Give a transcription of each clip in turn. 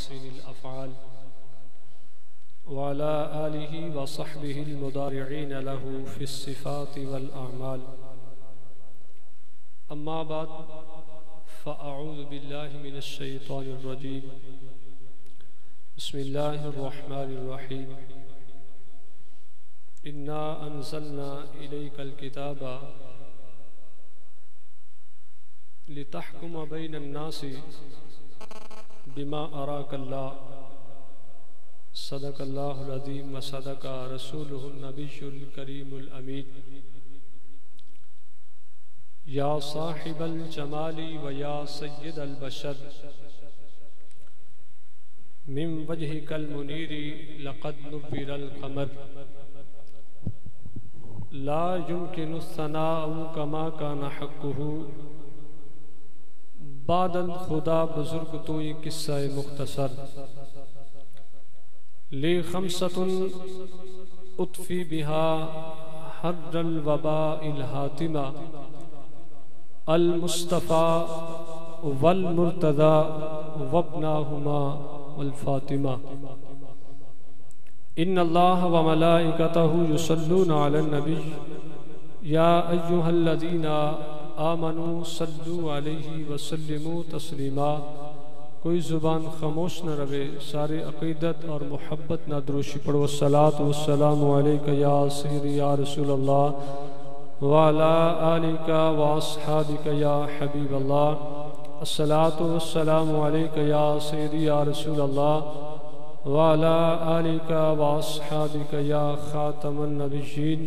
محاسن الأفعال وعلى آله وصحبه المضارعين له في الصفات والأعمال. أما بعد فأعوذ بالله من الشيطان الرجيم. بسم الله الرحمن الرحيم. إنا أنزلنا إليك الكتاب لتحكم بين الناس بما أراك الله. صدق الله العظيم وصدق رسوله النبي الكريم الأمين. يا صاحب الجمال ويا سيد البشر من وجهك المنير لقد نور القمر. لا يمكن الثناء كما كان حقه. بعد خدا بزرگ تو یہ قصہ مختصر. لی خمسۃ اطفی بها حر الوباء الحاتمہ المصطفى والمرتضى وابناہما والفاطمہ. ان اللہ وملائکتہ یصلون علی النبی یا ایہا الذین آمنوا صلوا علیہ وسلموا تسلیما. کوئی زبان خاموش نہ رہے، سارے عقیدت اور محبت نہ دروشی پڑھو. الصلاۃ والسلام علیک یا سیدی یا رسول اللہ وعلی آلک واصحابک یا حبیب اللہ. الصلاۃ والسلام علیک یا سیدی یا رسول اللہ وعلی آلک واصحابک یا خاتم النبیین.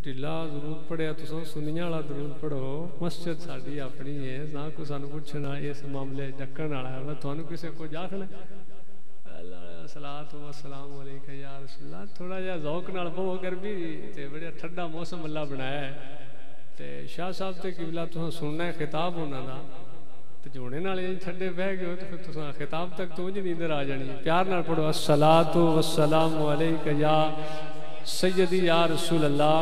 ڈھلا درود پڑھیا تو سنیاں والا درود پڑھو. مسجد ساڈی اپنی ہے نہ کوئی سانو پوچھنا اس معاملے ڈکن والا ہے. میں تھانوں کسے کو آکھنا صلاۃ و سلام علیک یا رسول اللہ. تھوڑا جہا ذوق نال پڑھو. گرمی تے بڑا ٹھنڈا موسم اللہ بنایا ہے تے شاہ صاحب تے قبلہ تساں سننا ہے خطاب انہاں دا تے جوڑے نال ٹھنڈے بہ گئے ہو تے پھر تساں خطاب تک تو نہیں ادھر آ جانی. پیار نال پڑھو. الصلاۃ والسلام علیک یا سیدی یا رسول اللہ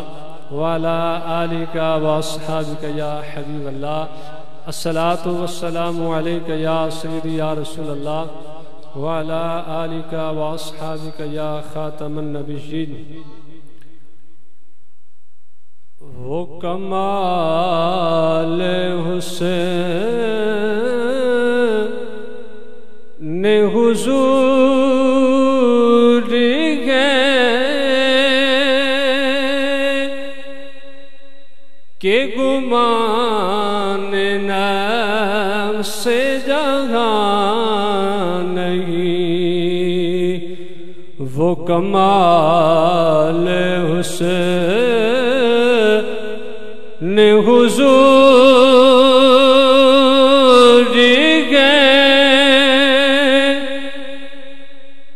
وعلی آلک واصحابک یا حبیب اللہ. الصلاۃ والسلام علیک یا سیدی یا رسول اللہ وعلی آلک واصحابک یا خاتم النبیین. وہ کمال حسین حضور کہ گمان نفس جہاں نہیں. وہ کمال حسین حضور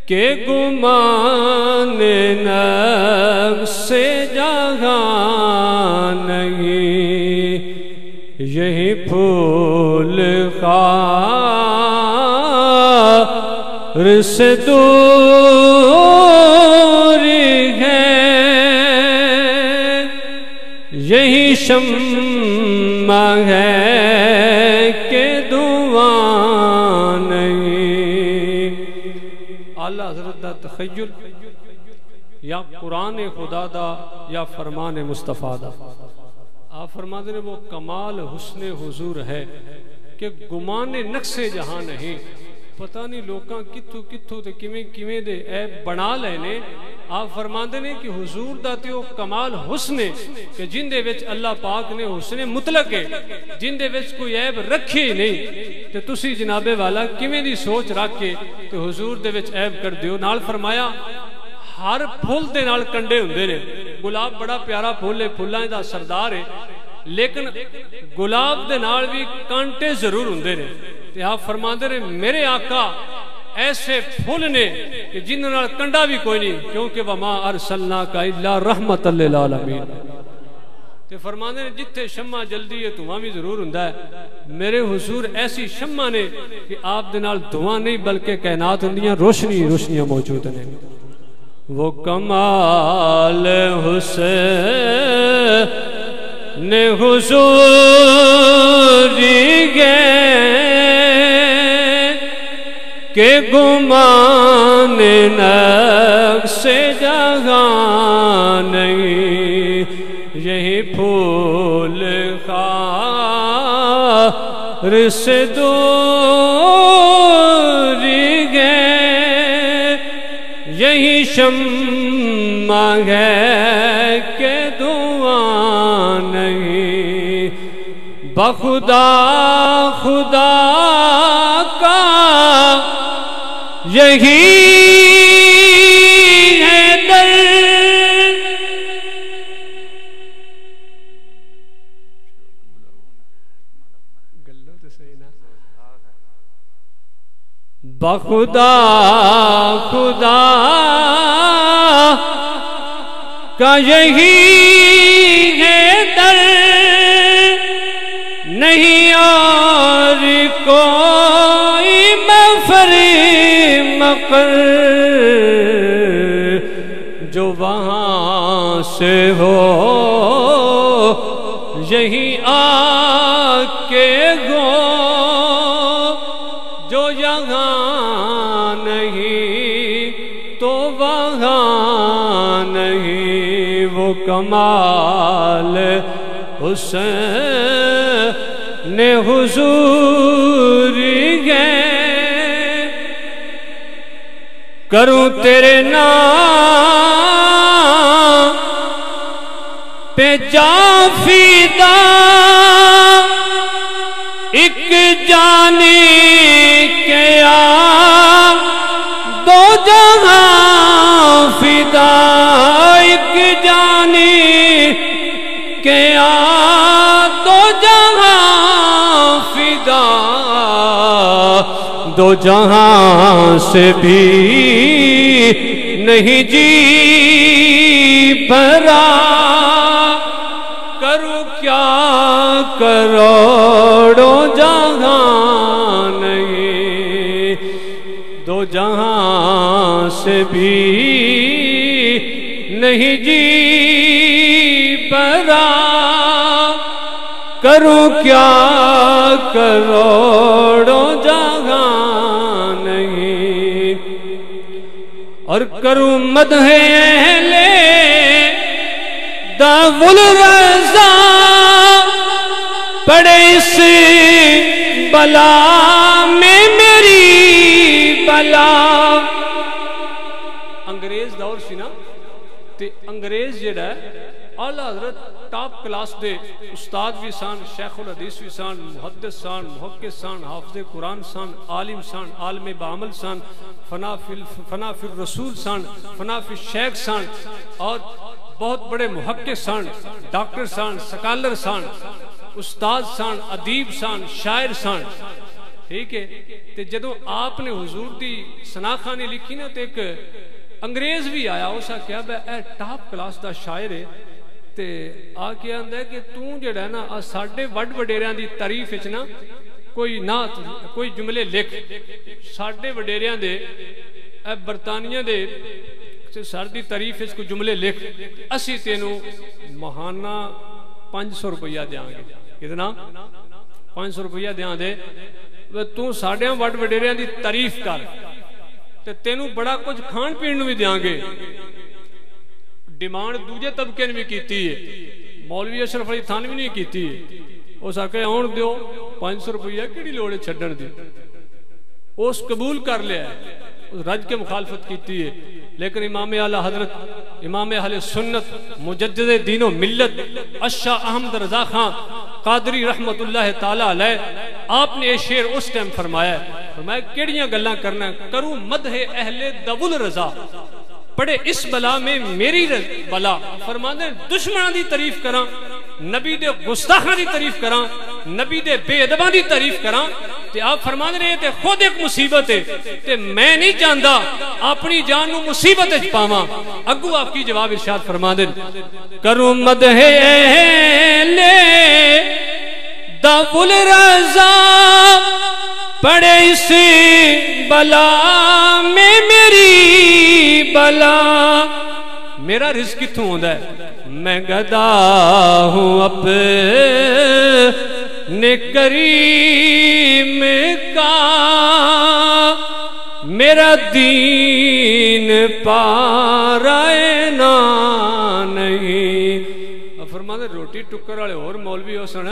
کہ گمان نفس جہاں نہیں. یہی پھول خار سے دور ہے. یہی شمع ہے کہ دعا نہیں. اعلیٰ حضرت دا تخیل یا قرآن خدا دا یا فرمان مصطفیٰ دا. آپ فرماتے ہیں وہ کمال حسن حضور ہے کہ گمان نقص جہاں نہیں. پتہ نہیں لوکاں کتھو کتھو تے کیویں کیویں دے عیب بنا لے نے. آپ فرماتے ہیں کہ حضور دا تے وہ کمال حسن ہے کہ جن دے وچ اللہ پاک نے حسن مطلق ہے، جن دے وچ کوئی عیب رکھے نہیں. تے تسی جناب والا کیویں دی سوچ رکھ کے تے حضور دے وچ عیب کر دیو. نال فرمایا ہر پھول دے نال کنڈے ہوندے نے. گلاب بڑا پیارا پھول ہے، پھولاں دا سردار ہے، لیکن گلاب دے نال بھی کانٹے ضرور ہوندے نے. تے آپ فرماندے نے میرے آقا ایسے پھول نے کہ جنہاں نال کنڈا بھی کوئی نہیں، کیونکہ وما ارسلناک الا رحمۃ للعالمین. تے فرماندے نے جتھے شمع جلدی ہے دھواں بھی ضرور ہوندا ہے. میرے حضور ایسی شمع نے کہ آپ دے نال دھواں نہیں بلکہ کائنات ہوندیاں روشنیاں موجود ہیں. وہ کمال حسین حضور گئے کہ گمان نقص جہاں نہیں، یہی پھول خار سے دوری گئے، یہی شمع ہے کہ دھواں نہیں، بخدا خدا کا یہی ہے در، بخدا خدا کا یہی ہے در، نہیں اور کوئی مفر مقر، جو وہاں سے ہو یہی آ کے گو، جو یہاں نہیں تو وہاں نہیں، وہ کمال حسین حضور ہے، کروں تیرے نام پہ جاں فدا، ایک جانی کیا دو جہاں فدا، ایک جانی کیا دو جہاں فدا، دو جہاں سے بھی نہیں جی بھرا، کروں کیا کروڑوں جہاں نہیں، دو جہاں سے بھی نہیں جی بھرا، کروں کیا کروڑوں جہاں نہیں، اور کروں مدح اہل داول رضا، پڑے اس بلا میں میری بلا، انگریز دور سی نا، تے انگریز جڑا ہے اعلیٰ حضرت ٹاپ کلاس دے استاد بھی سان، شیخ الحدیث بھی سان، محدث سان، محقق سان، حافظ قرآن سان، عالم سان، عالم بعمل سان، فنا فی الرسول سان، فنا فی الشیخ سان، اور بہت بڑے محقق سان، ڈاکٹر سان، سکالر سان، استاد سان، ادیب سان، شاعر سان، ٹھیک ہے۔ تے جدوں آپ نے حضور دی سناخانی لکھی نا، تے ایک انگریز بھی آیا، اسا کیا بے اے ٹاپ کلاس دا شاعر ہے، تے آ کے آندہ ہے کہ توں جڑا ہے نا ساڑھے وڈ وڈیریاں دی تعریف اچ نا کوئی نات کوئی جملے لکھ، ساڑھے وڈیریاں دے اے برطانیہ دے سار دی تعریف اچ کوئی جملے لکھ، اسی تینوں ماہانہ 500 روپیہ دیاں گے، کتنا 500 روپیہ دیاں دے، توں ساڑھے وڈ وڈیریاں دی تعریف کر، تے تینوں بڑا کچھ کھان پین بھی دیاں گے۔ ڈیمانڈ دوجے طبقے نے بھی کیتی ہے، مولوی اشرف علی تھانوی نے کیتی ہے، اس آکے آن دیو 500 روپیہ کیڑی لوڑے چھڈن دی، اس قبول کر لیا ہے، اس رج کے مخالفت کیتی ہے، لیکن امام اعلیٰ حضرت امام اہل سنت مجدد دین و ملت اشاہ احمد رضا خان قادری رحمت اللہ تعالیٰ علیہ، آپ نے یہ شعر اس ٹائم فرمایا ہے، فرمایا کیڑیاں گلاں کرنا، کروں مدح اہل دول رضا، پڑے اس بلا میں میری بلا، فرماتے ہیں دشمنوں دی تعریف کراں، نبی دے گستاخاں دی تعریف کراں، نبی دے بے ادباں دی تعریف کراں، تے آپ فرماتے ہیں تے خود ایک مصیبت ہے، تے میں نہیں جاندا اپنی جان نو مصیبت وچ پاواں۔ اگو آپ کی جواب ارشاد فرماتے ہیں، کروں مدح اہل دول رضا، پڑے اس بلا میں میری بلا، میرا رزق کتھوں ہوندا ہے، میں گدا ہوں اپنے کریم کا، میرا دین پارائے نا نہیں فرماتے روٹی ٹکر والے اور مولوی ہو سن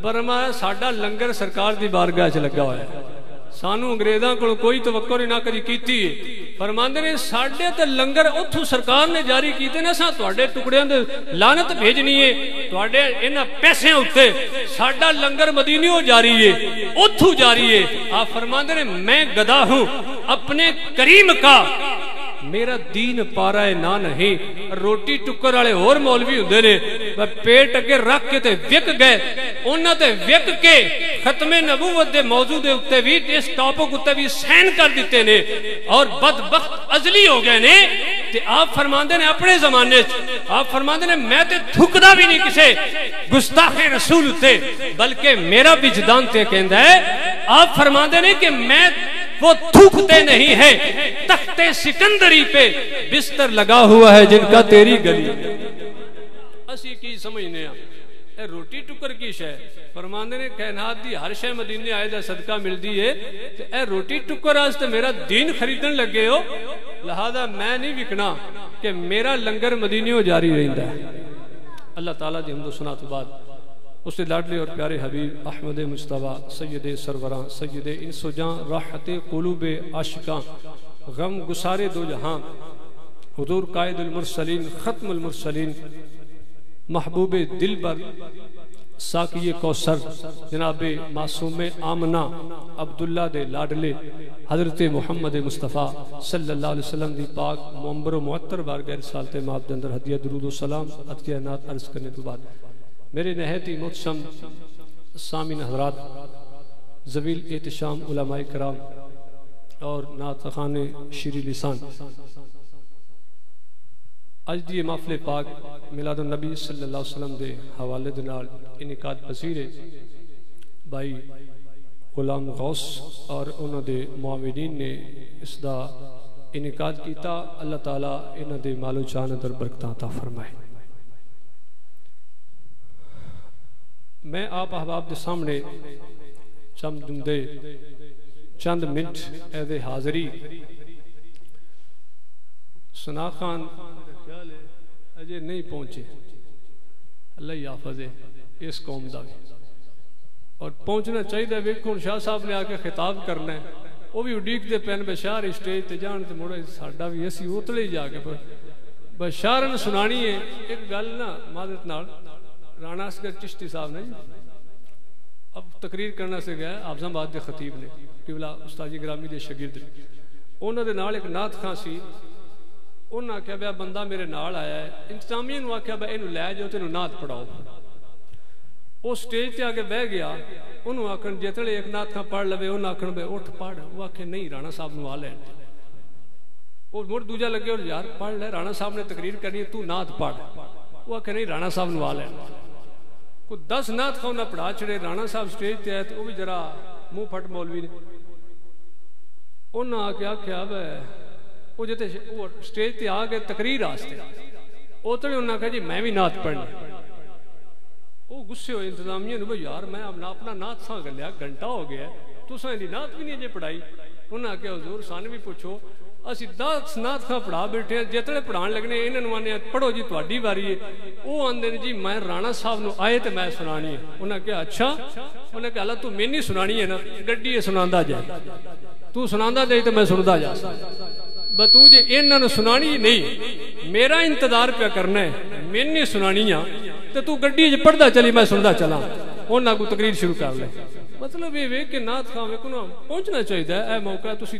فرمایا ساڈا لنگر سرکار دی بارگاہ چ لگا ہوا ہے سانو انگریزاں کو کوئی توقع نہ کری کیتی ہے فرماندے نے ساڈے تے لنگر اتھوں سرکار نے جاری کیتے نے اساں تواڈے ٹکڑیاں دے لعنت بھیجنی ہے تواڈے انہاں پیسے اوتے ساڈا لنگر مدینیوں جاری ہے اتھوں جاری ہے آپ فرماندے نے میں گدا ہوں اپنے کریم کا میرا دین پارائے نہ نہیں روٹی ٹکر والے اور مولوی ہوندے نے پیٹ اگے رکھ کے تے وک گئے انہاں تے وک کے ختم نبوت دے موضوع دے اوتے بھی اس ٹاپک اوتے بھی سائن کر دیتے نے اور بدبخت ازلی ہو گئے نے تے آپ فرماندے نے اپنے زمانے آپ فرماندے نے میں تے تھکدا بھی نہیں کسے گستاخ رسول تے بلکہ میرا وجدان تے کہندا ہے آپ فرماندے نے کہ میں وہ تھوکتے نہیں ہے تخت سکندری پہ بستر لگا ہوا ہے جن کا تیری گلی اسی کی سمجھنے اے روٹی ٹکر کی شے فرماندے نے کائنات دی ہر شے مدینے آئے دا صدقہ ملدی ہے تے اے روٹی ٹکر واسطے میرا دین خریدن لگے ہو لہذا میں نہیں وکنا کہ میرا لنگر مدینیوں جاری رہندا ہے اللہ تعالیٰ دی حمد و ثنا تو بعد اس سے لاڈلے اور پیارے حبیب احمد مصطفیٰ سید سروراں سید انس و جاں راحت قلوب عاشقاں غم گسارے دو جہاں حضور قائد المرسلین ختم المرسلین محبوب دل بر ساقی کوثر جناب معصوم آمنہ عبداللہ دے لاڈلے حضرت محمد مصطفیٰ صلی اللہ علیہ وسلم دی پاک معمبر و معطر بارگاہ رسالت مآب دے اندر ہدیہ درود و سلام عطیہ نعت عرض کرنے تو بعد میرے نہایتی محتشم سامعین حضرات ذویل احتشام علماء کرام اور نعت خوان شیریں لسان اج دی محفل پاک میلاد النبی صلی اللہ علیہ وسلم دے حوالے دے نال انعقاد پذیر بھائی غلام غوث اور انہاں دے معاونین نے اس دا انعقاد کیتا اللہ تعالیٰ انہاں دے مال و جان اندر برکتاں عطا فرمائے میں آپ احباب دے سامنے چند منٹ اے حاضری سنا خان اجے نہیں پہنچے اللہ ہی حافظ ہے اس قوم دا اور پہنچنا چاہیے ویکھو شاہ صاحب نے آ کے خطاب کرنا ہے وہ بھی اڈیک دے پین بشار اسٹیج تے جان تے مڑے ساڈا بھی اسی اتلے جا کے بشارن سنانی ہے ایک گل نا معذرت نال رانا اصغر چشتی صاحب نے اب تقریر کرنا سے گیا حافظ آباد دے خطیب نے قبلہ استاد گرامی دے شاگرد انہوں دے نال ایک نعت خاں سی انہوں نے آکھیا بیا بندہ میرے نال آیا ہے انتظامیہ نے آکھیا بیا اینو لے جاؤ تے نعت پڑھاؤ وہ سٹیج تے آگے بہ گیا انہوں آکھن جتنے ایک نعت خاں پڑھ لوے انہوں آکھن بے اٹھ پڑھ وہ آکھے نہیں رانا صاحب نو آ لین وہ مڑ دوجا لگے اور یار پڑھ لے رانا صاحب نے تقریر کرنی ہے تو نعت پڑھ وہ آکھے نہیں رانا صاحب نو آ لین کوئی 10 نعت خواہ نہ پڑھا چھڑے رانا صاحب سٹیج تے آئے تو وہ بھی ذرا منہ پھٹ مولوی نے انہوں آ کے آکھیا بے وہ جتے وہ سٹیج تے آ گئے تقریر آستے اوتنے انہوں نے کہا جی میں بھی نعت پڑھنا وہ غصے ہوئے انتظامیہ نے بھئی یار میں اپنا نعت ساں کر لیا گھنٹہ ہو گیا تو ساں دی نعت بھی نہیں جے پڑھائی انہوں نے کہا حضور سانے بھی پوچھو اسی 10 نعت خاں پڑھا بیٹھے ہیں جتنے پڑھان لگنے انہوں نے پڑھو جی تواڈی باری ہے وہ آندے نے جی میں رانا صاحب نو آئے تے میں سنانی ہے انہوں نے کہا اچھا انہوں نے کہا اللہ تو میں نہیں سنانی ہے نا گڈی ہے سناندا جائے تو سناندا جائے تے میں سندا جا بتو جے انہوں نے سنانی نہیں میرا انتظار پہ کرنا ہے میں نہیں سنانی ہے تے تو گڈی جے پڑھدا چلی میں سندا چلا انہاں کو تقریر شروع کر لے مطلب یہ کہ نعت خواہ کو پہنچنا چاہیے اے موقع تسی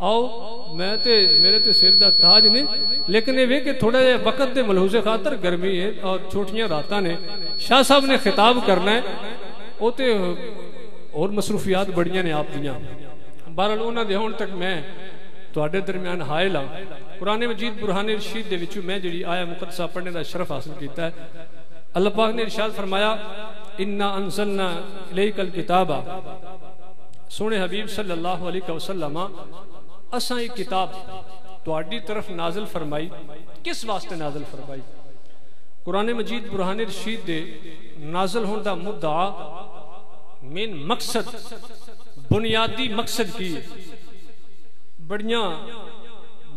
آؤ میں تے میرے تے سر دا تاج نہیں لیکن یہ کہ تھوڑا جہا وقت دے ملحوظ خاطر گرمی ہے اور چھوٹیاں راتاں نے شاہ صاحب نے خطاب کرنا ہے وہ تے اور مصروفیات بڑیاں نے آپ دیاں بہرحال انہاں دے ہون تک میں تواڈے درمیان حائل ہاں قرآن مجید برہان رشید دے وچوں میں جڑی آیا مقدسہ پڑھنے دا شرف حاصل کیتا ہے اللہ پاک نے ارشاد فرمایا اِنَّا أَنزَلْنَا إِلَيْكَ الْكِتَابَ سونے حبیب صلی اللہ علیہ وسلم اساں یہ کتاب تواڈی طرف نازل فرمائی کس واسطے نازل فرمائی قرآن مجید برہان رشید دے نازل ہون دا مدعا مین مقصد بنیادی مقصد کی بڑیاں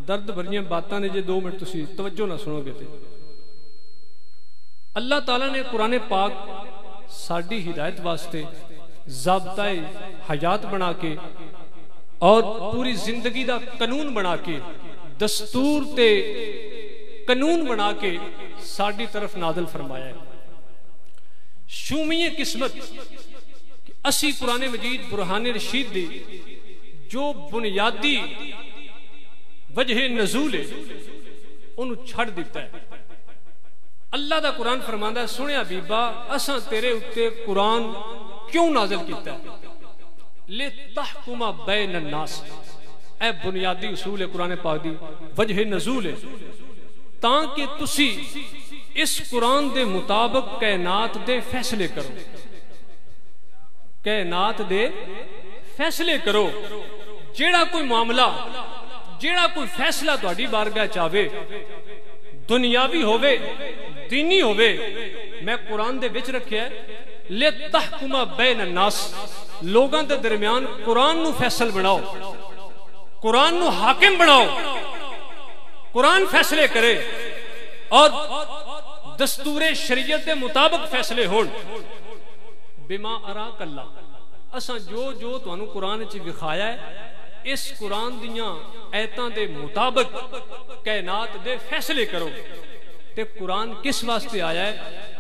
درد بھریاں باتاں نے جے 2 منٹ تسی توجہ نہ سنو گے تے اللہ تعالیٰ نے قرآن پاک ساڈی ہدایت واسطے ضابطۂ حیات بنا کے اور پوری زندگی دا قانون بنا کے دستور تے قانون بنا کے ساڈی طرف نازل فرمایا ہے. شومی قسمت کہ اسی قرآن مجید برہان رشید دی جو بنیادی وجہ نزول ہے انہوں چھڑ دیتا ہے. اللہ دا قرآن فرماندا ہے سنیا بیبا اساں تیرے اتے قرآن کیوں نازل کیتا ہے لتحکم بین الناس. اے بنیادی اصول ہے قرآن پاک دی وجہ نزول ہے تاکہ تسی اس قرآن دے مطابق کائنات دے فیصلے کرو. کائنات دے فیصلے کرو. جیڑا کوئی معاملہ جیڑا کوئی فیصلہ تہاڈی بارگاہ چاہے دنیاوی ہووے دینی ہووے میں قرآن دے وچ رکھیا ہے لتحکم بین الناس. لوگاں دے درمیان قرآن نو فیصل بناؤ قرآن نو حاکم بناؤ. قرآن فیصلے کرے اور دستور شریعت دے مطابق فیصلے ہون. بما اراک اللہ. اساں جو تانوں قرآن وچ وکھایا ہے اس قرآن دیاں ایتاں دے مطابق کائنات دے فیصلے کرو. تے قرآن کس واسطے آیا ہے؟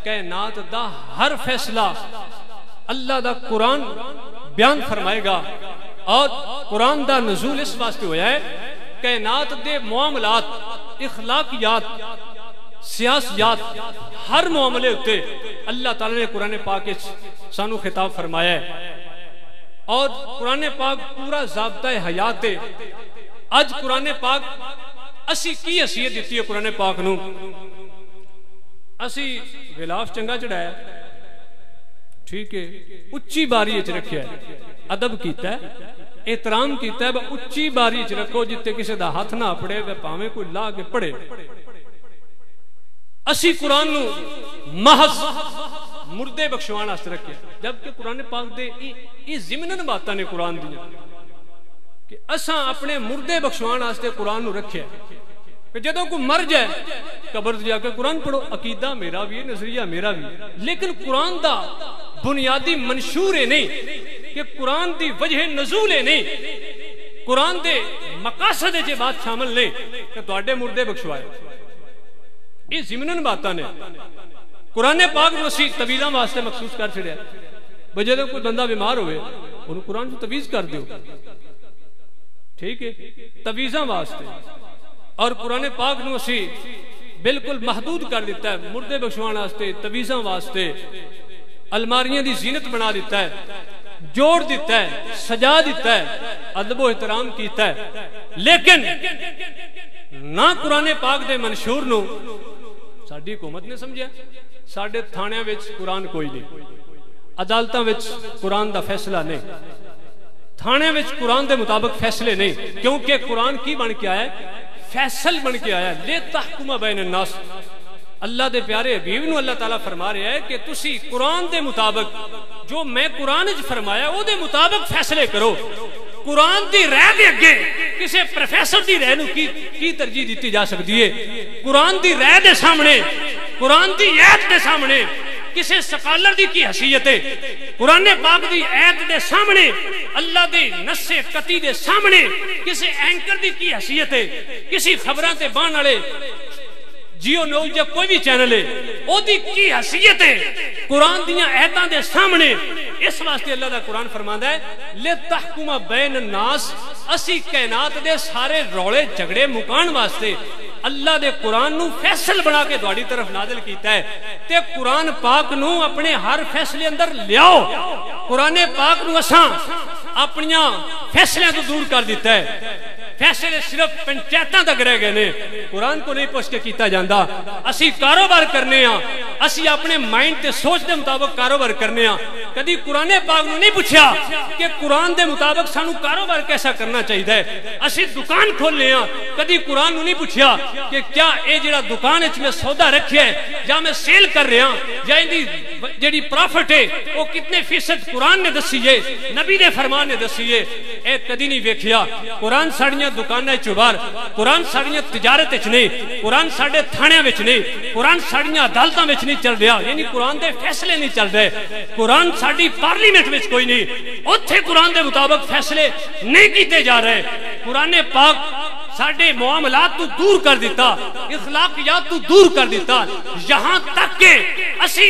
کائنات دا ہر فیصلہ اللہ دا قرآن بیان فرمائے گا. اور قرآن دا نزول اس واسطے ہویا ہے کائنات دے معاملات اخلاقیات سیاسیات ہر معاملے ہوتے اللہ تعالی نے قرآن پاک سانو خطاب فرمایا ہے. اور قرآن پاک پورا ضابطۂ حیات ہے. اج قرآن پاک اسی کی حیثیت دیتی ہے قرآن پاک نو. اسی غلاف چنگا چڑھایا ٹھیک ہے اچھی باری وچ رکھیا ہے ادب کیتا ہے احترام کیتا ہے اچھی باری وچ رکھو جتے کسی دا ہاتھ نہ پڑے پاویں کوئی لا کے پڑھے. اسی قرآن نو محض مردے بخشوان واسطے رکھے جبکہ قرآن پاک دے یہ ضمنن باتاں نے قرآن دی کہ اساں اپنے مردے بخشوان واسطے قرآن نو رکھے کہ جدوں کوئی مر جائے قبر جا کے قرآن پڑھو. عقیدہ میرا بھی ہے نظریہ میرا بھی لیکن قرآن دا بنیادی منشور ہے نہیں کہ قرآن دی وجہ نزول ہے نہیں قرآن دے مقاصد جے بات شامل نہیں کہ تواڈے مردے بخشوائے. یہ ضمنن باتاں نے قرآن پاک نو اسی طویلاں واسطے مخصوص کر چھڑیا بجے کوئی بندہ بیمار ہوئے انہوں قرآن کو تویز کر دیو ٹھیک ہے تویزاں واسطے. اور قرآن پاک نو اسی بالکل محدود کر دیتا ہے مردے بخشوان واسطے تویزاں واسطے. الماریاں دی زینت بنا دیتا ہے جوڑ دیتا ہے سجا دیتا ہے ادب و احترام کیتا ہے. لیکن نہ قرآن پاک دے منشور نو ساڈی حکومت نے سمجھا. ساڈے تھانیاں وچ قرآن کوئی نہیں عدالتاں وچ قرآن دا فیصلہ نہیں تھانے وچ قرآن دے مطابق فیصلے نہیں کیونکہ قرآن کی بن کے آیا ہے فیصل بن کے آیا ہے لتحکم بین الناس. اللہ دے پیارے حبیب نو اللہ تعالیٰ فرما رہا ہے کہ تسی قرآن دے مطابق جو میں قرآن وچ فرمایا او دے مطابق فیصلے کرو. قرآن دی رائے دے اگے کسی پروفیسر دی رائے نو کی ترجیح دیتی جا سکتی ہے؟ قرآن دی رائے دے سامنے قرآن دی ایت دے سامنے کسی سکالر دی کی حیثیت ہے؟ قرآن پاک دی ایت دے سامنے اللہ دی نص قطعی دے سامنے کسی اینکر دی کی حیثیت ہے؟ کسی خبراں تے بان والے جیو نیوز یا کوئی بھی چینل ہے او دی کی حیثیت ہے قرآن دیاں ایتاں دے سامنے؟ اس واسطے اللہ دا قرآن فرماندا ہے لتحکم بین الناس. اسی کائنات دے سارے رولے جھگڑے مکان واسطے اللہ دے قرآن نو فیصل بنا کے تہاڈی طرف نازل کیتا ہے. تے قرآن پاک نو اپنے ہر فیصلے اندر لیاؤ. قرآن پاک نو اساں اپنیاں فیصلے تو دور کر دیتا ہے. فیصلے صرف پنچایتاں تک رہ گئے نے قرآن کو نہیں پوچھ کے کیتا جاندا. اسی کاروبار کرنے ہاں اسی اپنے مائنڈ تے سوچ دے مطابق کاروبار کرنے ہاں. کدی قرآن پاک نو نہیں پوچھا کہ قرآن دے مطابق سانو کاروبار کیسا کرنا چاہیے. اسی دکان کھولنے ہاں کدی قرآن نو نہیں پوچھا کہ کیا اے جڑا دکان وچ میں سودا رکھیا ہے یا میں سیل کر رہا یا ان دی جڑی پروفٹ ہے وہ کتنے فیصد قرآن نے دسی ہے نبی دے فرمان نے دسی ہے. اے کدی نہیں ویکھیا. قرآن ساڑیاں ساڑیاں دکانیں چبار، قرآن ساڑیاں تجارت وچ نہیں، قرآن ساڑے تھانے وچ نہیں، قرآن ساڑیاں عدالتاں وچ نہیں چل رہا، یعنی قرآن دے فیصلے نہیں چل رہے، قرآن ساڑی پارلیمنٹ وچ کوئی نہیں، اتھے قرآن دے مطابق فیصلے نہیں کیتے جا رہے۔ قرآن پاک ساڑے معاملات تو دور کر دیتا، اخلاقیات تو دور کر دیتا، یہاں تک کہ اسی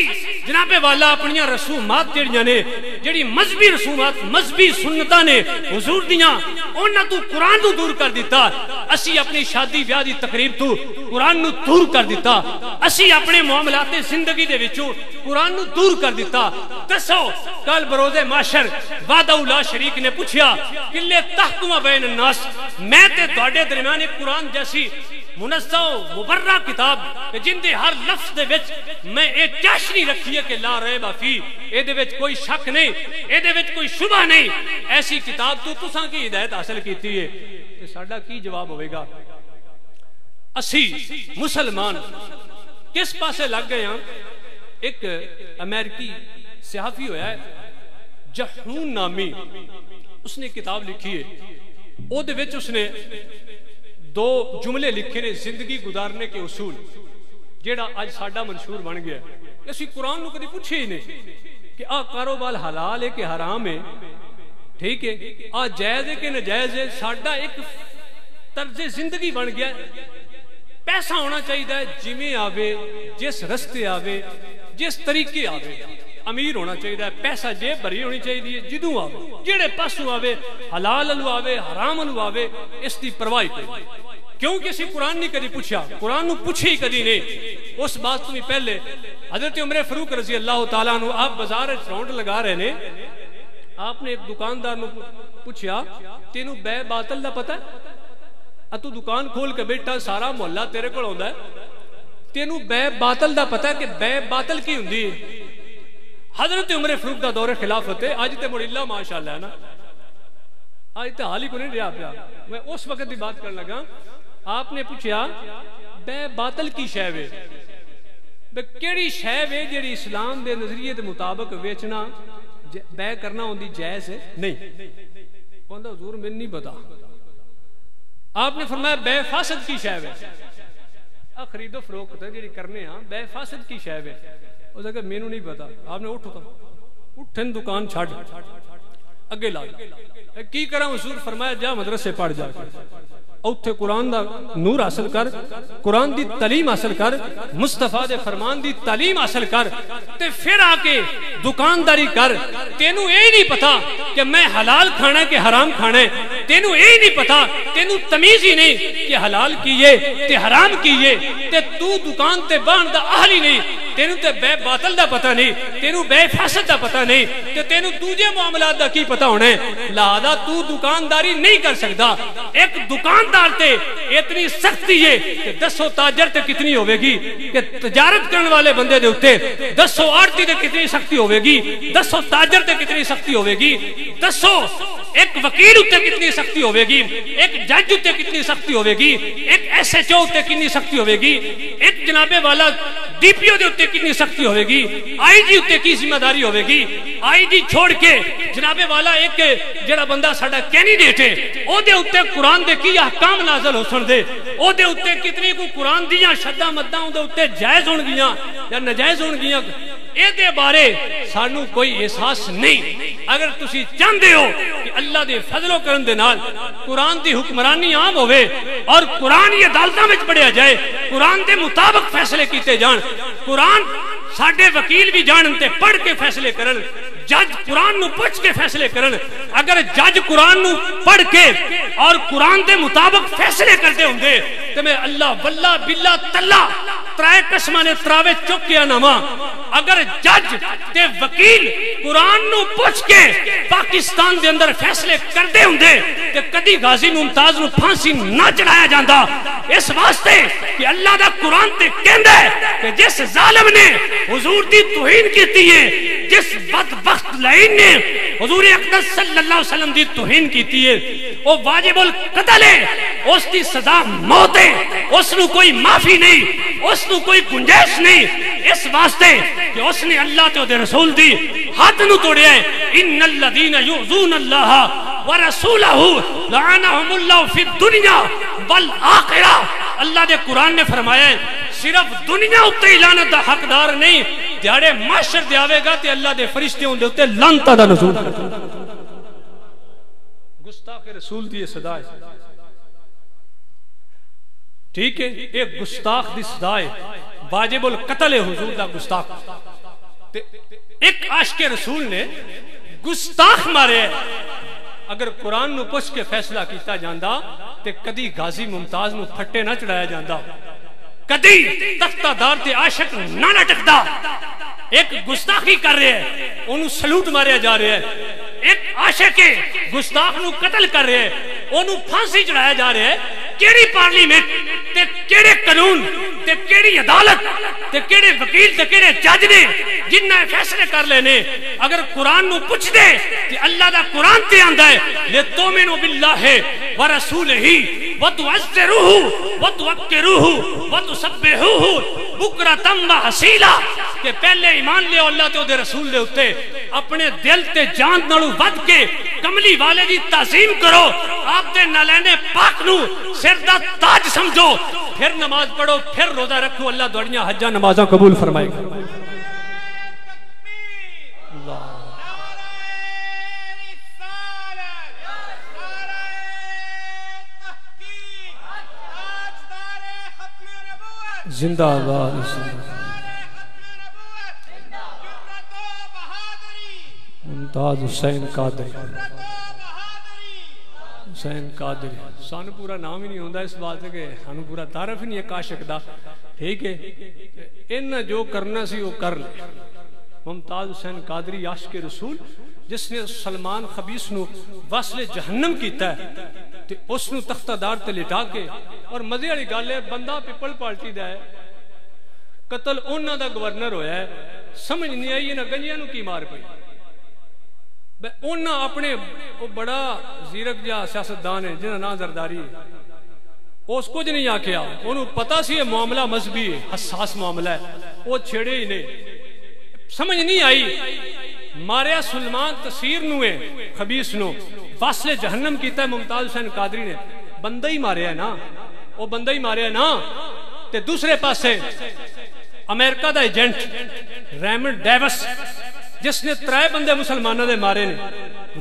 جناب والا اپنی رسومات جڑیاں نے، جڑی مذہبی رسومات مذہبی سنتاں نے حضور دیاں انہاں تو قرآن تو دور کر دیتا، اسی اپنی شادی بیاہ دی تقریب تو قرآن نو دور کر دیتا، اسی اپنے معاملات زندگی دے وچوں قرآن نو دور کر دیتا۔ دسو کل بروز محشر وعدہ لا شریک نے پوچھیا کلے تحکم بین الناس، میں تے تواڈے درمیان ایک قرآن جیسی منزہ و مبرہ کتاب جن دے ہر لفظ دے وچ میں ایک چاشنی رکھی ہے کہ لا ریب فی، اے دے وچ کوئی شک نہیں، اے دے وچ کوئی شبہ نہیں، ایسی کتاب تو تساں کی ہدایت حاصل کیتی ہے، تے ساڈا کی جواب ہوئے گا؟ اسی مسلمان کس پاسے لگ گئے ہیں؟ ایک امریکی صحافی ہویا ہے جہون نامی، اس نے کتاب لکھی ہے، او دے وچ اس نے دو جملے لکھے نے زندگی گزارنے کے اصول، جیڑا آج ساڈا منشور بن گیا ہے۔ اسی قرآن نو کدی پوچھے ہی نہیں کہ آ کاروبار حلال ہے کہ حرام ہے، ٹھیک ہے، آ جائز ہے کہ ناجائز ہے، ساڈا ایک طرز زندگی بن گیا ہے۔ پیسہ ہونا چاہیے جویں آوے، جس رستے آوے، جس طریقے آوے، امیر ہونا چاہیے، پیسہ جیب بھری ہونی چاہیے، جدوں آوے جڑے پاسوں آوے، حلال الو آوے حرام الو آوے، اس دی پرواہ کوئی، کیونکہ اسی قرآن نہیں کدی پوچھا، قرآن نو پوچھے ہی کدی نہیں۔ اس بات تو بھی پہلے حضرت عمر فاروق رضی اللہ تعالیٰ عنہ آپ بازار راؤنڈ لگا رہے نے، آپ نے ایک دکاندار نو پوچھا تینوں بے باطل دا پتہ ہے؟ تو دکان کھول کے بیٹھا سارا محلہ تیرے کو ہوندا ہے، تینوں بے باطل دا پتہ ہے کہ بے باطل کی ہوندی ہے؟ حضرت عمر فاروق دا دور خلافت ہے، آج تے مڑ اللہ ماشاءاللہ ہے نا، آج تے حال ہی کو نہیں رہا پیا، میں اس وقت دی بات کرنے لگا۔ آپ نے پوچھا بے باطل کی شے وے، بے کیڑی شے وے جڑی اسلام دے نظریے دے مطابق ویچنا بے کرنا ہوندی جائز ہے؟ نہیں، کہندا حضور میں نہیں پتا۔ آپ نے فرمایا بے فاسد کی شے وے، خرید و فروخت جڑی کرنے ہاں بے فاسد کی شے وے، اس کہ مینوں نہیں پتا۔ آپ نے اٹھن دکان چھڈ اگے لا کی کراں حضور؟ فرمایا جا مدرسے پڑھ جا کے اوتھے قرآن دا نور حاصل کر، قرآن دی تعلیم حاصل کر، مصطفیٰ دے فرمان دی تعلیم حاصل کر، تے پھر آ کے دکانداری کر۔ تینوں یہ نہیں پتا کہ میں حلال کھانا کہ حرام کھانا ہے، تینوں یہ نہیں پتا، تینوں تمیز ہی نہیں کہ حلال کیے تے حرام کیے، تے تو دکان تے بان دا اہل ہی نہیں، تینوں تے بے باطل دا پتہ نہیں، تینوں بے فاسد دا پتہ نہیں، تے تینوں دوجے معاملات دا کی پتہ ہونا ہے، لہذا تو دکانداری نہیں کر سکتا۔ ایک دکاندار تے اتنی سختی ہے کہ دسو تاجر تے کتنی ہوئے گی، کہ تجارت کرنے والے بندے دے ہوتے دسو آڑتی تے کتنی سختی ہوئے گی، دسو تاجر تے کتنی سختی ہوئے گی، دسو ایک وکیل اتے کتنی سختی ہوئے گی، ایک جج اتے کتنی سختی ہوئے گی، ایک ایس ایچ او اتے کتنی سختی ہوئے گی، ایک جناب والا ڈی پی او دے اتے کتنی سختی ہوئے گی، آئی جی اتے کی ذمہ داری ہوئے گی، آئی جی چھوڑ کے جناب والا ایک جڑا بندہ ساڈا کینڈیڈیٹ ہے او دے اتے قرآن دے کی احکام نازل ہو سن دے، او دے اتے کتنی کو قرآن دیاں شدہ مدہ دے اتے جائز ہون گیاں یا نجائز ہون گیاں، اے دے بارے سانو کوئی احساس نہیں۔ اگر تسی چاہندے ہو کہ اللہ دے فضل و کرم دے نال قرآن دی حکمرانی عام ہوئے اور قرآن یہ عدالتاں وچ پڑھیا جائے، قرآن دے مطابق فیصلے کیتے جان، قرآن ساڈے وکیل بھی جان تے پڑھ کے فیصلے کرن، جج قرآن نو پوچھ کے فیصلے کرن، اگر جج قرآن نو پڑھ کے اور قرآن دے مطابق فیصلے کرتے ہوں گے تو میں اللہ واللہ باللہ تاللہ ترائے قسمہ نے تراوے چکیا نما، اگر جج تے وکیل قرآن نو پوچھ کے پاکستان دے اندر فیصلے کرتے ہوں گے تو کدی غازی ممتاز نو پھانسی نہ چڑھایا جاندہ، اس واسطے کہ اللہ دا قرآن تے کہندہ ہے کہ جس ظالم نے حضور دی توہین کیتی ہے، جس بدبخت لعین نے حضور اقدس صلی اللہ علیہ وسلم دی توہین کیتی ہے، وہ واجب القتل ہے، اس دی سزا موت ہے، اس نو کوئی معافی نہیں، اس نو کوئی گنجائش نہیں، اس واسطے کہ اس نے اللہ تے دے رسول دی حد نو توڑیا ہے۔ ان الذین یؤذون اللہ ورسولہ لعنہم اللہ فی الدنیا والآخرہ. اللہ دے قرآن نے فرمایا ہے صرف دنیا اتے ہی لعنت دا حقدار نہیں، دیہڑے محشر دے آوے گا تے اللہ دے فرشتوں دے اتے لعنتاں دا نزول کرے. گستاخ رسول دی صدا ہے، ٹھیک ہے، ایک گستاخ دی صدا ہے، واجب القتل ہے حضور دا گستاخ. ایک عاشق رسول نے گستاخ مارے ہے. اگر قرآن نو پوچھ کے فیصلہ کیتا جاندا تے کدی غازی ممتاز نو پھٹے نہ چڑھایا جاندا، کدی تختہ دار تے عاشق نہ لٹکدا. ایک گستاخی کر رہے ہیں انہوں سلوٹ ماریا جا رہا ہے، ایک عاشق گستاخ نو قتل کر رہے ہیں انہوں پھانسی چڑھایا جا رہا ہے. کیڑی پارلیمنٹ تے کیڑے قانون تے کیڑی عدالت تے کیڑے وکیل تے کیڑے جج نے جنہ فیصلے کر لینے؟ اگر قرآن نو پوچھ دے کہ اللہ دا قرآن تے آندا ہے لِتُؤْمِنُوا بِاللَّهِ وَرَسُولِهِ وَتُعَزِّرُوهُ وَتُوَقِّرُوهُ وَتُسَبِّحُوهُ بُكْرَةً وَأَصِيلًا، کہ پہلے ایمان لے اللہ تے دے رسول دے اتے اپنے دل تے جان نالوں ود کے کملی والے دی تعظیم کرو، آپ دے نالینے پاک نو سر دا تاج سمجھو، پھر نماز پڑھو، پھر روزہ رکھو، اللہ دوڑیاں حجاں نمازاں قبول فرمائے گا. زندہ آباد ممتاز حسین قادری. حسین قادری سانو پورا نام ہی نہیں ہوندا اس بات سے کہ سانو پورا تعارف ہی نہیں ہے عاشق دا، ٹھیک ہے، انہاں جو کرنا سی وہ کر لے. ممتاز حسین قادری عاشق رسول جس نے سلمان خبیث نو وصل جہنم کیتا ہے تے اس نو تختہ دار تے لٹا کے، اور مزے والی گل ہے بندہ پیپل پارٹی دا ہے، قتل انہاں دا گورنر ہویا ہے، سمجھ نہیں آئی انہاں گنجیاں نو کی مار پئی. انہاں اپنے وہ بڑا زیرک جا سیاستدان ہے جنہاں نا زرداری ہے، اس کچھ نہیں آکھیا، انہوں پتا سی یہ معاملہ مذہبی ہے، حساس معاملہ ہے، وہ چھڑے ہی نہیں، سمجھ نہیں آئی. ماریا سلمان تصیر نوے خبیث نو وصل جہنم کیتا ہے ممتاز حسین قادری نے، بندہ ہی ماریا ہے نا، وہ بندہ ہی ماریا ہے نا. تے دوسرے پاسے امریکہ دا ایجنٹ ریمنڈ ڈیوس جس نے 3 بندے مسلمانوں دے مارے نے،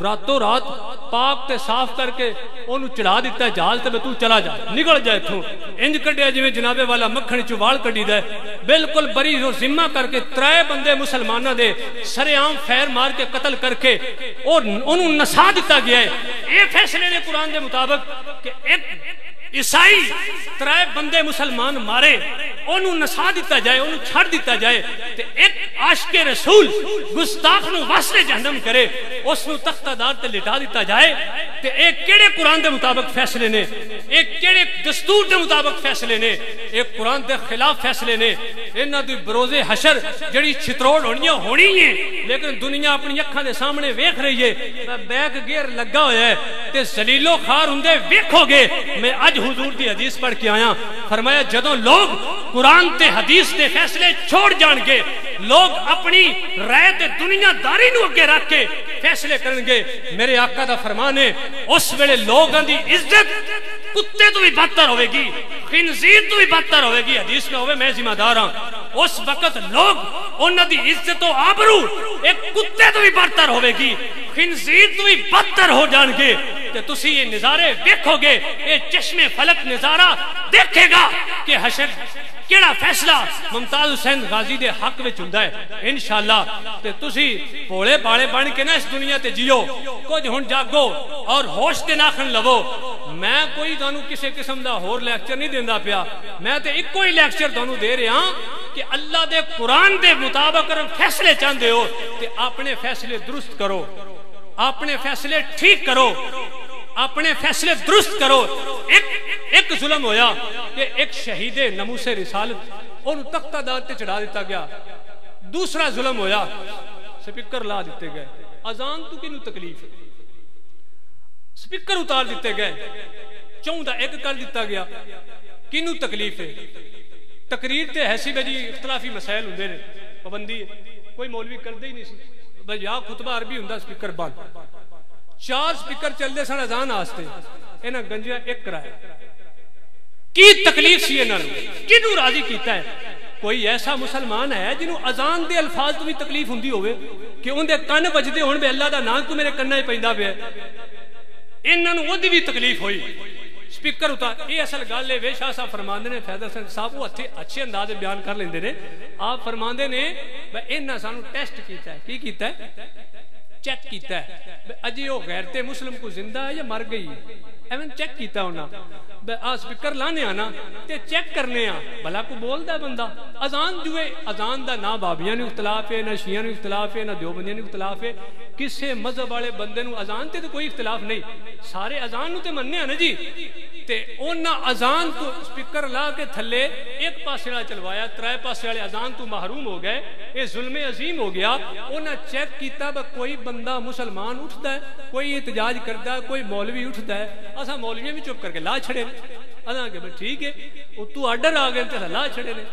راتوں رات پاک تے صاف کر کے انہوں چڑھا دیتا ہے جہاز تے تو چلا جا، نکل جائے تھوں، انج کڈیا جویں جنابے والا مکھن چوال کڈی دے، بالکل بری اور ذمہ کر کے 3 بندے مسلمانوں دے سرے عام فیر مار کے قتل کر کے اور انہوں نسا دیتا گیا ہے. یہ فیصلے نے قرآن دے مطابق کہ ایک عیسائی 3 بندے مسلمان مارے انہوں نسا دیتا جائے، انہوں چھڑ دیتا جائے، تے ایک عاشق رسول گستاخ نو وصل جہنم کرے اس نو تختہ دار تے لٹا دیتا جائے. تے ایک کیڑے قرآن دے مطابق فیصلے نے، ایک کیڑے دستور دے مطابق فیصلے نے، ایک قرآن دے خلاف فیصلے نے. انہاں دی بروز حشر جڑی چھتروڑ ہونی ہے لیکن دنیا اپنی اکھاں دے سامنے ویکھ رہی ہے، بیک گیئر لگا ہویا ہے تے ذلیل و خوار ہوندے ویکھو گے. میں اج حضور دی حدیث پڑھ کے آیا، فرمایا جدوں لوگ قرآن تے حدیث دے فیصلے چھوڑ جان گے، لوگ اپنی رائے تے دنیا داری نو اگے رکھ کے فیصلے کرن گے، میرے آقا دا فرمان ہے اس ویلے لوگاں دی عزت کتے تو بھی بدتر ہوئے گی، خنزیر تو بھی بدتر ہوئے گی. حدیث میں ہوئے میں ذمہ دار ہاں، اس وقت لوگ انہاں دی عزت و آبرو ایک کتے تو بھی بدتر ہوئے گی، خنزیر تو بھی بدتر ہو جان گے. تے تسی یہ نظارے دیکھو گے، یہ چشم فلک نظارہ دیکھے گا کہ حشر کیڑا فیصلہ ممتاز حسین غازی دے حق وچ ہوندا ہے انشاءاللہ. تے تسی بھولے باڑے بن کے نا اس دنیا تے جیو، کچھ ہن جاگو اور ہوش تے ناخن لو. میں کوئی تانوں کسی قسم دا ہور لیکچر نہیں دیندا پیا، میں تے ایک کوئی لیکچر تانوں دے رہا ہاں کہ اللہ دے قرآن دے مطابق فیصلے چاہندے ہو تے اپنے فیصلے درست کرو، اپنے فیصلے ٹھیک کرو، اپنے فیصلے درست کرو. ایک ظلم ہویا کہ ایک شہید ناموس رسالت انہوں تختہ دار تے چڑھا دیتا گیا. دوسرا ظلم ہویا سپیکر لا دیتے گئے، اذان تو کنوں تکلیف ہے، سپیکر اتار دیتے گئے، چون دا ایک کر دیتا گیا، کنوں تکلیف ہے. تقریر تے ایسی بجی اختلافی مسائل ہوندے نے، پابندی ہے، کوئی مولوی کردے ہی نہیں سی، بس یا خطبہ عربی ہوندا سپیکر بند. 4 سپیکر چلتے سن اذان واسطے، انہاں گنجیاں ایک کرایا. کی تکلیف سی انہاں نوں؟ کنوں راضی کیتا ہے؟ کوئی ایسا مسلمان ہے جنہوں اذان دے الفاظ تو بھی تکلیف ہوندی ہوئے کہ ان دے کن بجدے ہون بے اللہ دا نام تو میرے کناں پیندا پیا؟ انہاں نوں اودی بھی تکلیف ہوئی سپیکر ہوتا. یہ اصل گل ہے. شاہ صاحب فرماندے نے، فیض حسن صاحب وہ اچھے انداز بیان کر لیندے نے. آپ فرماندے نے انہاں سانو ٹیسٹ کیتا ہے. کی کیتا ہے؟ چیک کیتا ہے اجی وہ غیرت مسلم کو زندہ ہے یا مر گئی. ایویں چیک کیتا انہاں. سپیکر لانے آنا تے چیک کرنے آ بھلا کو بولدا ہے بندہ. اذان جو ہے، اذان دا نہ بابیاں نوں اختلاف ہے، نہ شیعہ نوں اختلاف ہے، نہ دیوبندیاں نوں اختلاف ہے. کسے مذہب والے بندے نوں اذان تے کوئی اختلاف نہیں. سارے اذان نوں تے مننے آ نا جی. تے انہاں اذان تو سپیکر لا کے تھلے ایک پاسے والا چلوایا، 3 پاسے والے اذان تو محروم ہو گئے. یہ ظلم عظیم ہو گیا. انہاں چیک کیتا کوئی بندہ مسلمان اٹھدا ہے، کوئی احتجاج کردا ہے، کوئی مولوی اٹھدا ہے، اساں مولویاں بھی چپ کر کے لا چھڑے. اذان کہ ٹھیک ہے تو آرڈر آ گئے تے لا چھڑے نے،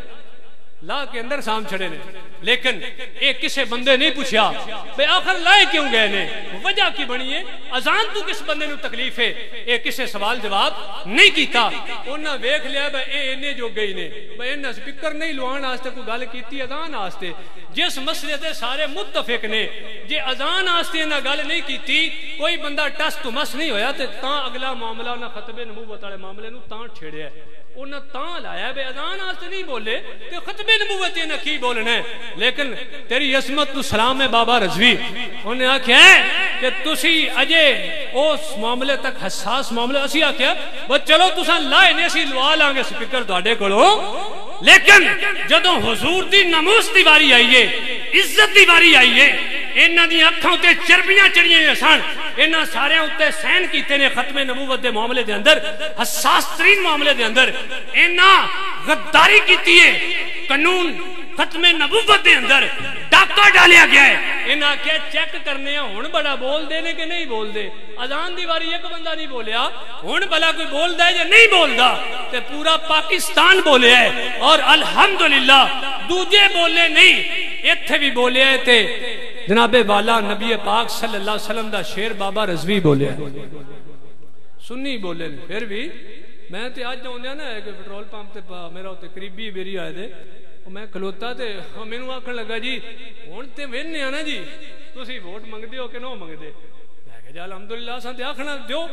لا کے اندر سام چھڑے نے. لیکن ایک کسے بندے نہیں پوچھا بے آخر لائے کیوں گئے نے، وجہ کی بنی ہے، اذان تو کس بندے نو تکلیف ہے. ایک کسے سوال جواب نہیں کیتا. انہاں ویکھ لیا بے اے انے جو گئی نے، بے انہاں سپیکر نہیں لوان واسطے کوئی گل کیتی اذان واسطے. جس مسئلے تے سارے متفق نے، جے اذان واسطے انہاں گل نہیں کیتی، کوئی بندہ ٹس تو مس نہیں ہویا تے تاں اگلا معاملہ انہاں ختم نبوت والے معاملے نو تاں چھیڑیا. انہاں تاں لایا بے اذان واسطے نہیں بولے تے ختم نبوت انہاں کی بولنا ہے. لیکن تیری عظمت تو سلام ہے بابا رضوی. انہیں آکھیا کہ تسی اجے اس معاملے تک حساس معاملے. اسی آکھیا بس چلو تساں لائے نے، اسی لوا لیں گے سپیکر تواڈے کولوں. لیکن جدوں حضور دی ناموس دی واری آئی ہے، عزت دی واری آئی ہے، انہاں دی اکھاں تے چربیاں چڑھیاں سن، انہاں سارے اُتے سین کیتے نے ختم نبوت دے معاملے دے اندر، حساس ترین معاملے دے اندر انہاں غداری کیتی ہے. قانون ختم نبوت دے اندر ڈاکہ ڈالیا گیا ہے. انہاں کہ چیک کرنے ہن بڑا بول دے نے کہ نہیں بول دے. اذان دی واری ایک بندہ نہیں بولیا، ہن بلا کوئی بولدا ہے یا نہیں بولدا تے پورا پاکستان بولیا ہے. اور الحمدللہ دوجے بولے نہیں، ایتھے بھی بولیا ہے. تے جناب والا نبی پاک صلی اللہ علیہ وسلم دا شیر بابا رضوی بولیا ہے، سنی بولے. پھر بھی میں تے اج آندیا نا کہ پیٹرول پمپ تے میرا تے قریبی میری آئے دے، میں کھلوتا تے مینوں آکھن لگا جی ہن تے وینے آ نا جی تسی ووٹ منگدے ہو کہ نہ منگدے. میں کہ جی الحمدللہ اساں تے آکھنا دیو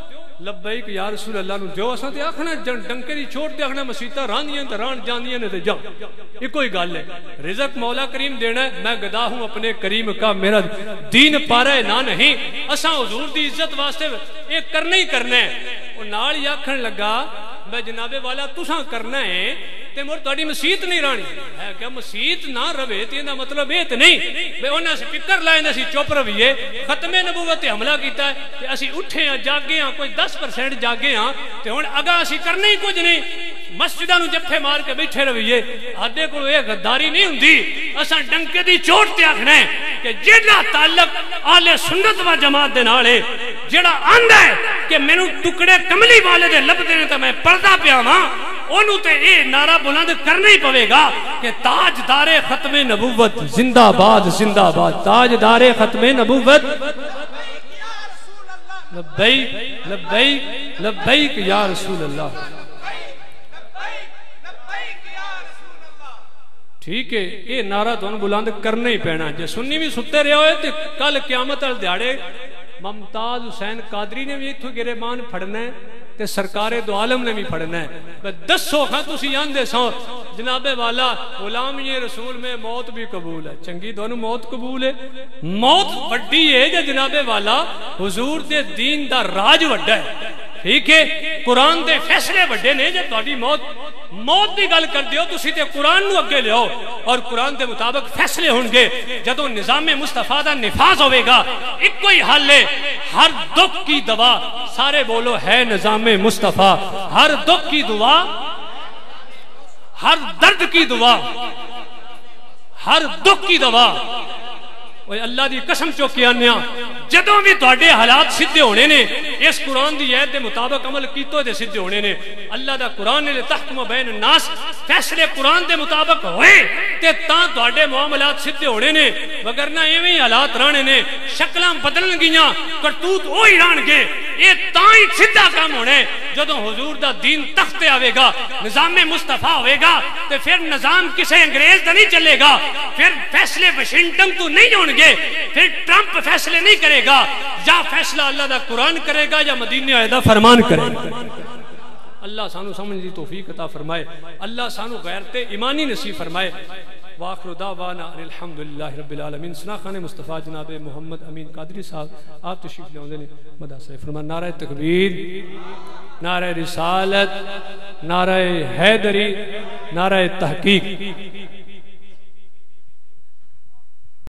لبیک یا رسول اللہ نو دیو. اساں تے آکھنا ڈنکے دی چھوڑ تے آکھنا مسیتاں راندیاں تے ران جاندیاں نے تے جا. یہ کوئی گل ہے. رزق مولا کریم دینا ہے. میں گدا ہوں اپنے کریم کا، میرا دین پارا نہ نہیں. اساں حضور دی عزت واسطے یہ کرنا ہی کرنا ہے. اور نال ہی آکھن لگا میں جناب والا تساں کرنا ہے تے مر تہاڈی مسیت نہیں رانی ہے. کہ مسیت نہ رہے تے دا مطلب یہ تے نہیں بے انہاں سپیکر لائے نے اسی چپ رہیے. ختم نبوت تے حملہ کیتا ہے تے اسی اٹھے ہاں جاگے ہاں، کوئی 10% جاگے ہاں تے ہن اگا اسی کرنا ہی کچھ نہیں. مسجداں نو جفے مار کے بیٹھے رہیے. ہاڈے کول یہ غداری نہیں ہوندی. اساں ڈنکے دی چوٹ تے آکھنا ہے کہ جیڑا تعلق اہل سنت و جماعت دے نال ہے، جیڑا آندا ہے کہ مینوں ٹکڑے کملی والے دے لبدے نے تے میں پردہ پیا واں، اونوں تے اے نعرہ بلند کرنا ہی پوے گا کہ تاجدار ختم نبوت زندہ باد، زندہ باد. تاجدار ختم نبوت لبیک لبیک لبیک یا رسول اللہ. ٹھیک ہے، یہ نعرہ تو بلند کرنا ہی پینا. جے سنی بھی ستے رہے ہوئے تو کل قیامت والے دیہاڑے ممتاز حسین قادری نے بھی اتھوں گریبان پھڑنا ہے تے سرکار دو عالم نے بھی پھڑنا ہے. دسو ہاں تسی آندے سو جناب والا غلامی رسول میں موت بھی قبول ہے. چنگی دونوں موت قبول ہے. موت وڈی ہے جے جناب والا حضور دے دین دا راج وڈا ہے. ٹھیک ہے، قرآن دے فیصلے وڈے نے. جے تہاڈی موت دی گل کر دیو تسی تے قرآن نو اگے لیاؤ اور قرآن دے مطابق فیصلے ہون گے. جدوں نظام مصطفیٰ دا نفاذ ہوئے گا ایک کوئی حل ہے. ہر دکھ کی دوا، سارے بولو ہے نظام مصطفیٰ. ہر دکھ کی دعا، ہر درد کی دعا، ہر دکھ کی دوا. اللہ دی قسم چوکی آنیا جدوں بھی تواڈے حالات سیدھے ہونے نے اس قرآن دی آیت دے مطابق عمل کیتو دے سیدھے ہونے نے. اللہ دا قرآن نے تحکم بین الناس فیصلے قرآن دے مطابق ہوئے تے تاں تواڈے معاملات سدھے ہونے نے، وگرنہ ایویں ہی حالات رہنے نے، شکلاں بدلن گیاں کرتوت وہی رہن گے۔ یہ تاں ہی سیدھا کام ہونا ہے جدوں حضور دا دین تخت تے آوے گا، نظام مصطفیٰ ہوئے گا، تے پھر نظام کسے انگریز دا نہیں چلے گا، پھر فیصلے واشنگٹن تو نہیں ہون گے، پھر ٹرمپ فیصلے نہیں کرے گا، یا فیصلہ اللہ دا قرآن کرے گا یا مدینے والے دا فرمان کرے گا۔ اللہ سانو سمجھ دی توفیق عطا فرمائے، اللہ سانو غیرت ایمانی نصیب فرمائے۔ وآخر دعوانا الحمدللہ رب العالمین۔ ثنا خان مصطفیٰ جناب محمد امین قادری صاحب آپ تشریف لے آؤندے نے، مدح سے فرمان نعرہ تکبیر، نعرہ رسالت، نعرہ حیدری، نعرہ تحقیق۔